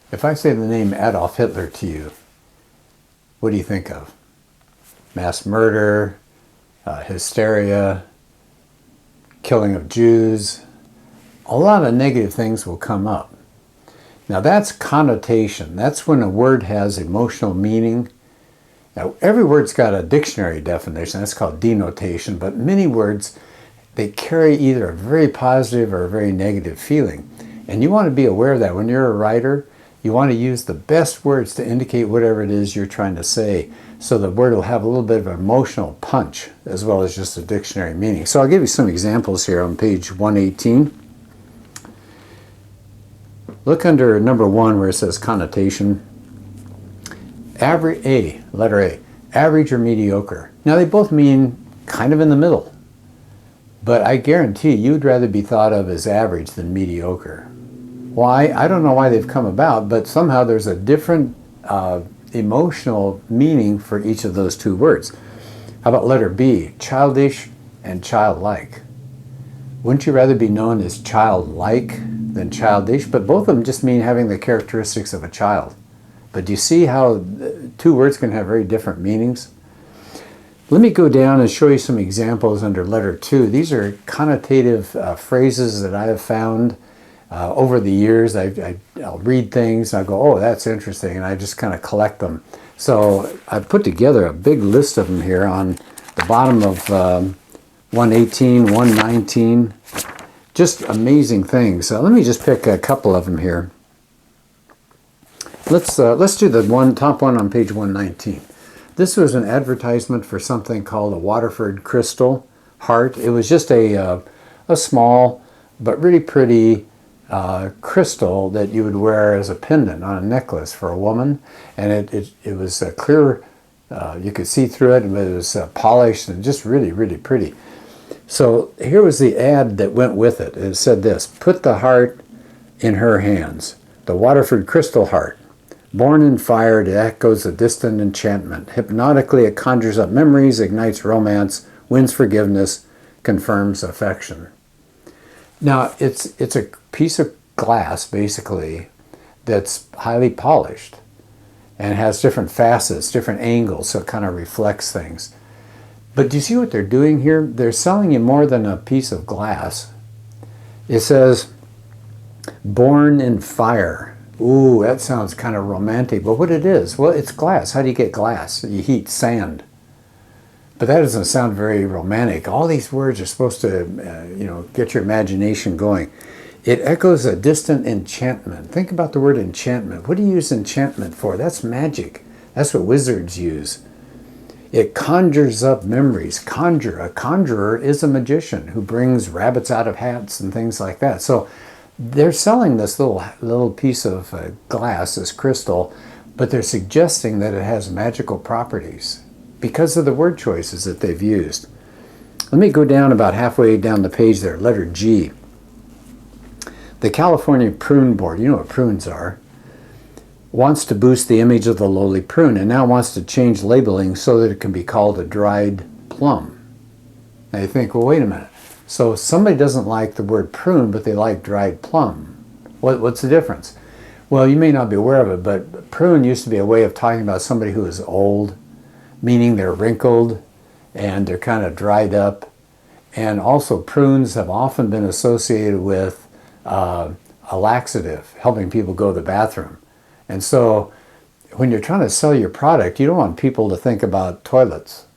If I say the name Adolf Hitler to you, what do you think of? Mass murder, hysteria, killing of Jews. A lot of negative things will come up. Now that's connotation. That's when a word has emotional meaning. Now every word's got a dictionary definition. That's called denotation. But many words, they carry either a very positive or a very negative feeling. And you want to be aware of that. When you're a writer, you want to use the best words to indicate whatever it is you're trying to say, so the word will have a little bit of an emotional punch as well as just a dictionary meaning. So I'll give you some examples here on page 118. Look under number 1 where it says connotation. Letter A, average or mediocre. Now they both mean kind of in the middle, but I guarantee you'd rather be thought of as average than mediocre. Why? I don't know why they've come about, but somehow there's a different emotional meaning for each of those two words. How about letter B, childish and childlike? Wouldn't you rather be known as childlike than childish? But both of them just mean having the characteristics of a child. But do you see how two words can have very different meanings? Let me go down and show you some examples under letter 2. These are connotative phrases that I have found over the years. I'll read things and I go, oh, that's interesting, and I just kind of collect them. So I put together a big list of them here on the bottom of 118, 119. Just amazing things. Let me just pick a couple of them here. Let's do the top one on page 119. This was an advertisement for something called a Waterford crystal heart. It was just a small but really pretty crystal that you would wear as a pendant on a necklace for a woman, and it was clear. You could see through it, and it was polished and just really, really pretty. So here was the ad that went with it. It said this: put the heart in her hands. The Waterford crystal heart. Born in fire, it echoes a distant enchantment. Hypnotically, it conjures up memories, ignites romance, wins forgiveness, confirms affection. Now, it's a piece of glass, basically, that's highly polished and has different facets, different angles, so it kind of reflects things. But do you see what they're doing here? They're selling you more than a piece of glass. It says, born in fire. Ooh, that sounds kind of romantic, but what it is? Well, it's glass. How do you get glass? You heat sand. But that doesn't sound very romantic. All these words are supposed to, get your imagination going. It echoes a distant enchantment. Think about the word enchantment. What do you use enchantment for? That's magic. That's what wizards use. It conjures up memories. A conjurer is a magician who brings rabbits out of hats and things like that. So they're selling this little piece of glass, this crystal, but they're suggesting that it has magical properties because of the word choices that they've used. Let me go down about halfway down the page there, letter G. The California Prune Board, you know what prunes are, wants to boost the image of the lowly prune and now wants to change labeling so that it can be called a dried plum. Now you think, well, wait a minute. So somebody doesn't like the word prune, but they like dried plum. What's the difference? Well, you may not be aware of it, but prune used to be a way of talking about somebody who is old, meaning they're wrinkled and they're kind of dried up. And also prunes have often been associated with a laxative, helping people go to the bathroom. And so when you're trying to sell your product, you don't want people to think about toilets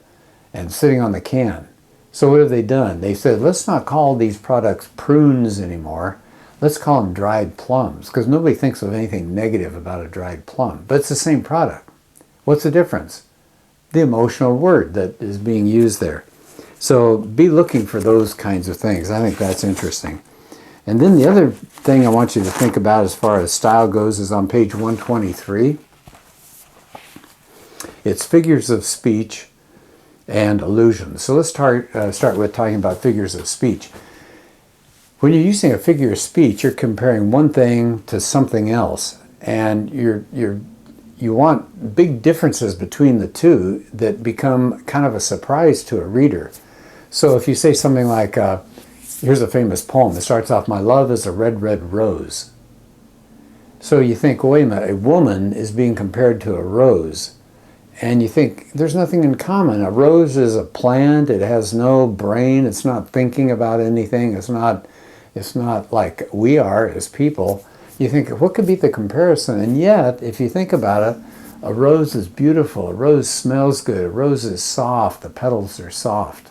and sitting on the can. So what have they done? They said, let's not call these products prunes anymore. Let's call them dried plums, because nobody thinks of anything negative about a dried plum. But it's the same product. What's the difference? The emotional word that is being used there. So be looking for those kinds of things. I think that's interesting. And then the other thing I want you to think about as far as style goes is on page 123. It's figures of speech and allusions. So let's start with talking about figures of speech. When you're using a figure of speech, you're comparing one thing to something else, and you want big differences between the two that become kind of a surprise to a reader. So if you say something like, here's a famous poem. It starts off, my love is a red, red rose. So you think, well, wait a minute, a woman is being compared to a rose. And you think there's nothing in common. A rose is a plant. It has no brain. It's not thinking about anything. It's not like we are as people. You think, what could be the comparison? And yet, if you think about it, a rose is beautiful. A rose smells good. A rose is soft. The petals are soft.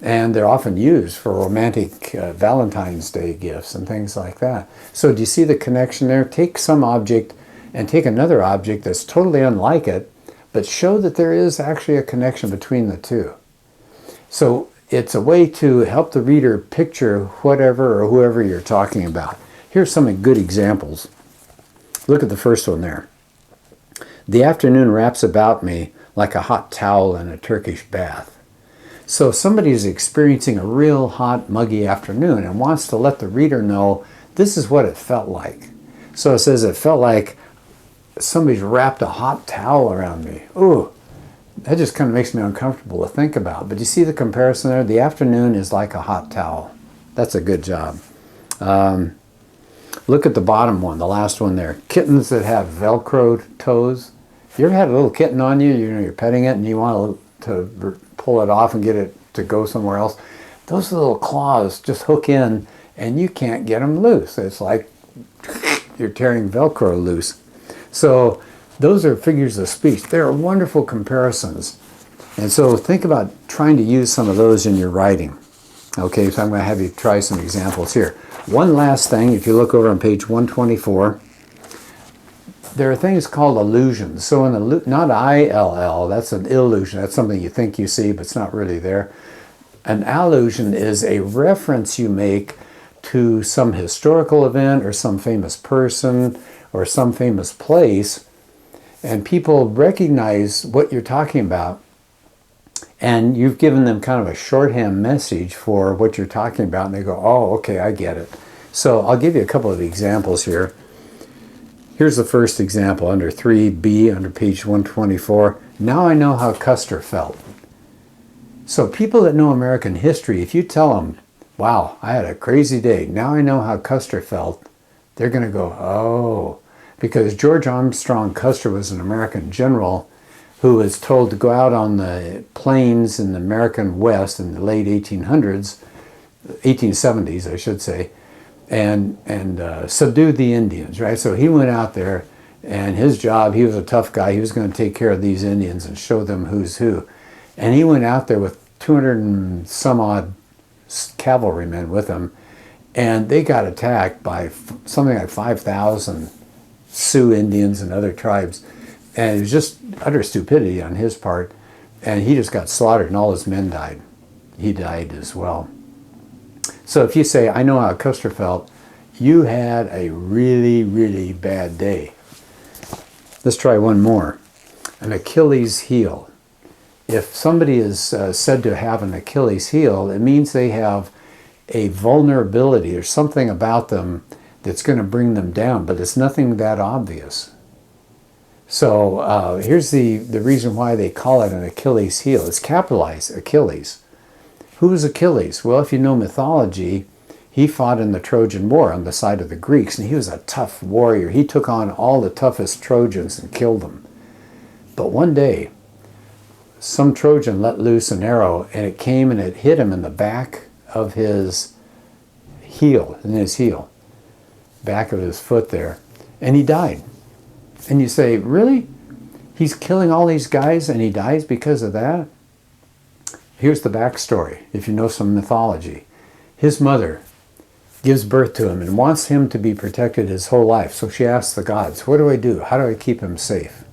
And they're often used for romantic Valentine's Day gifts and things like that. So do you see the connection there? Take some object and take another object that's totally unlike it, but show that there is actually a connection between the two. So it's a way to help the reader picture whatever or whoever you're talking about. Here's some good examples. Look at the first one there. The afternoon wraps about me like a hot towel in a Turkish bath. So somebody is experiencing a real hot, muggy afternoon and wants to let the reader know this is what it felt like. So it says it felt like somebody's wrapped a hot towel around me. Ooh, that just kind of makes me uncomfortable to think about. But you see the comparison there? The afternoon is like a hot towel. That's a good job. Look at the bottom one, the last one there. Kittens that have Velcro toes. You ever had a little kitten on you? You're petting it and you want to pull it off and get it to go somewhere else. Those little claws just hook in and you can't get them loose. It's like you're tearing Velcro loose. So those are figures of speech. They're wonderful comparisons. And so think about trying to use some of those in your writing. Okay, so I'm going to have you try some examples here. One last thing, if you look over on page 124, there are things called allusions. So not ILL, that's an illusion. That's something you think you see, but it's not really there. An allusion is a reference you make to some historical event or some famous person or some famous place, and people recognize what you're talking about, and you've given them kind of a shorthand message for what you're talking about, and they go, oh, okay, I get it. So I'll give you a couple of examples here. Here's the first example under 3B, under page 124. Now I know how Custer felt. So people that know American history, if you tell them, wow, I had a crazy day, now I know how Custer felt, they're going to go, oh, because George Armstrong Custer was an American general who was told to go out on the plains in the American West in the late 1800s, 1870s, I should say, and subdue the Indians, right? So he went out there, and his job, he was a tough guy. He was going to take care of these Indians and show them who's who. And he went out there with 200 and some odd cavalrymen with him, and they got attacked by something like 5,000 Sioux Indians and other tribes. And it was just utter stupidity on his part. And he just got slaughtered and all his men died. He died as well. So if you say, I know how Custer felt, you had a really, really bad day. Let's try one more. An Achilles heel. If somebody is said to have an Achilles heel, it means they have a vulnerability or something about them that's going to bring them down, but it's nothing that obvious. So here's the reason why they call it an Achilles heel. It's capitalized, Achilles. Who is Achilles? Well, if you know mythology, he fought in the Trojan War on the side of the Greeks, and he was a tough warrior. He took on all the toughest Trojans and killed them. But one day, some Trojan let loose an arrow, and it came and it hit him in the back of his heel, back of his foot there, and he died. And you say, really? He's killing all these guys and he dies because of that? Here's the backstory, if you know some mythology. His mother gives birth to him and wants him to be protected his whole life. So she asks the gods, what do I do? How do I keep him safe?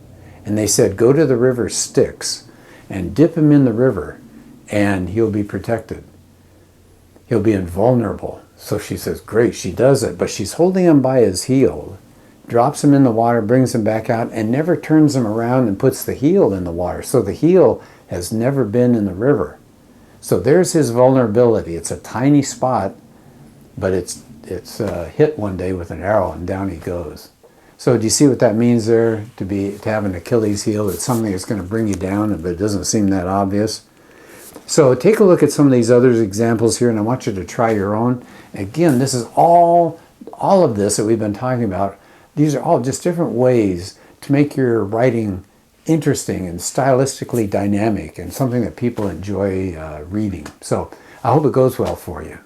And they said, go to the river Styx and dip him in the river and he'll be protected. He'll be invulnerable. So she says, great, she does it, but she's holding him by his heel, drops him in the water, brings him back out, and never turns him around and puts the heel in the water. So the heel has never been in the river. So there's his vulnerability. It's a tiny spot, but it's hit one day with an arrow and down he goes. So do you see what that means there, to have an Achilles heel? It's something that's going to bring you down, but it doesn't seem that obvious. So take a look at some of these other examples here, and I want you to try your own. Again, this is all of this that we've been talking about These are all just different ways to make your writing interesting and stylistically dynamic and something that people enjoy reading. So I hope it goes well for you.